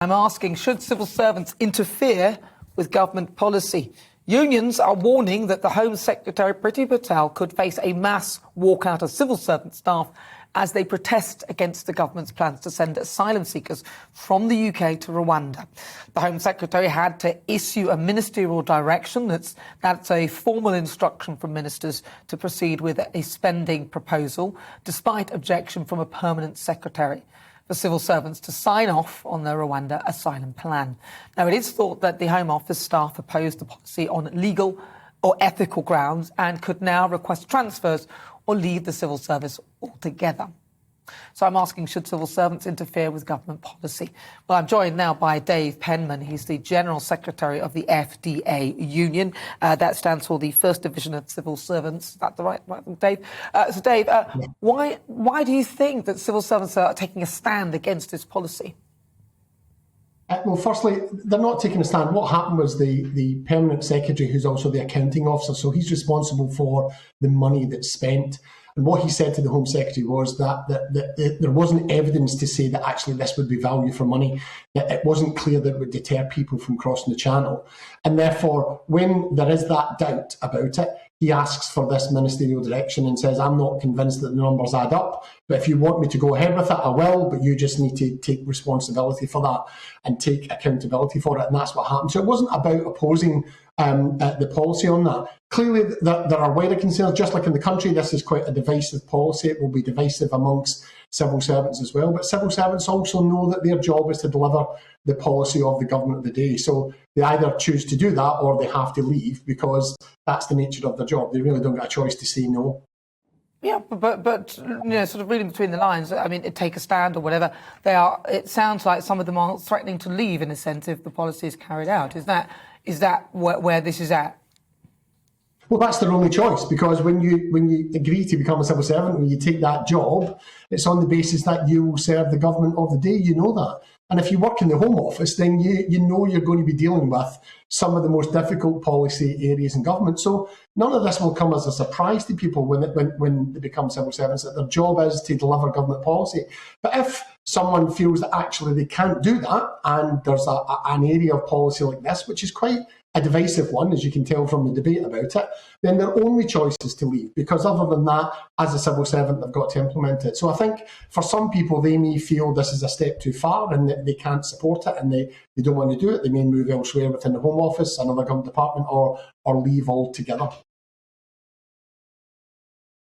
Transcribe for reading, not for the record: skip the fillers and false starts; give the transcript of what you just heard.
I'm asking, should civil servants interfere with government policy? Unions are warning that the Home Secretary Priti Patel could face a mass walkout of civil servant staff as they protest against the government's plans to send asylum seekers from the UK to Rwanda. The Home Secretary had to issue a ministerial direction. That's a formal instruction from ministers to proceed with a spending proposal, despite objection from a permanent secretary, for civil servants to sign off on the Rwanda asylum plan. Now, it is thought that the Home Office staff opposed the policy on legal or ethical grounds and could now request transfers or leave the civil service altogether. So I'm asking, should civil servants interfere with government policy? Well, I'm joined now by Dave Penman. He's the General Secretary of the FDA Union. That stands for the First Division of Civil Servants. Is that the right Dave? So, Dave, why do you think that civil servants are taking a stand against this policy? Well, firstly, they're not taking a stand. What happened was the permanent secretary, who's also the accounting officer, so he's responsible for the money that's spent. And what he said to the Home Secretary was that there wasn't evidence to say that actually this would be value for money. That it wasn't clear that it would deter people from crossing the channel. And therefore, when there is that doubt about it, he asks for this ministerial direction and says, I'm not convinced that the numbers add up, but if you want me to go ahead with it, I will, but you just need to take responsibility for that and take accountability for it. And that's what happened. So it wasn't about opposing the policy on that. Clearly, there are wider concerns. Just like in the country, this is quite a divisive policy. It will be divisive amongst civil servants as well. But civil servants also know that their job is to deliver the policy of the government of the day. So they either choose to do that or they have to leave because that's the nature of their job. They really don't get a choice to say no. Yeah, but you know, sort of reading between the lines, I mean, take a stand or whatever, it sounds like some of them are threatening to leave in a sense if the policy is carried out. Is that where this is at? Well, that's their only choice, because when you agree to become a civil servant, when you take that job, it's on the basis that you will serve the government of the day. You know that. And if you work in the Home Office, then you know you're going to be dealing with some of the most difficult policy areas in government. So none of this will come as a surprise to people when they become civil servants, that their job is to deliver government policy. But if someone feels that actually they can't do that, and there's an area of policy like this, which is quite a divisive one, as you can tell from the debate about it, then their only choice is to leave, because other than that, as a civil servant, they've got to implement it. So I think for some people, they may feel this is a step too far and that they can't support it and they don't want to do it. They may move elsewhere within the Home Office, another government department, or leave altogether.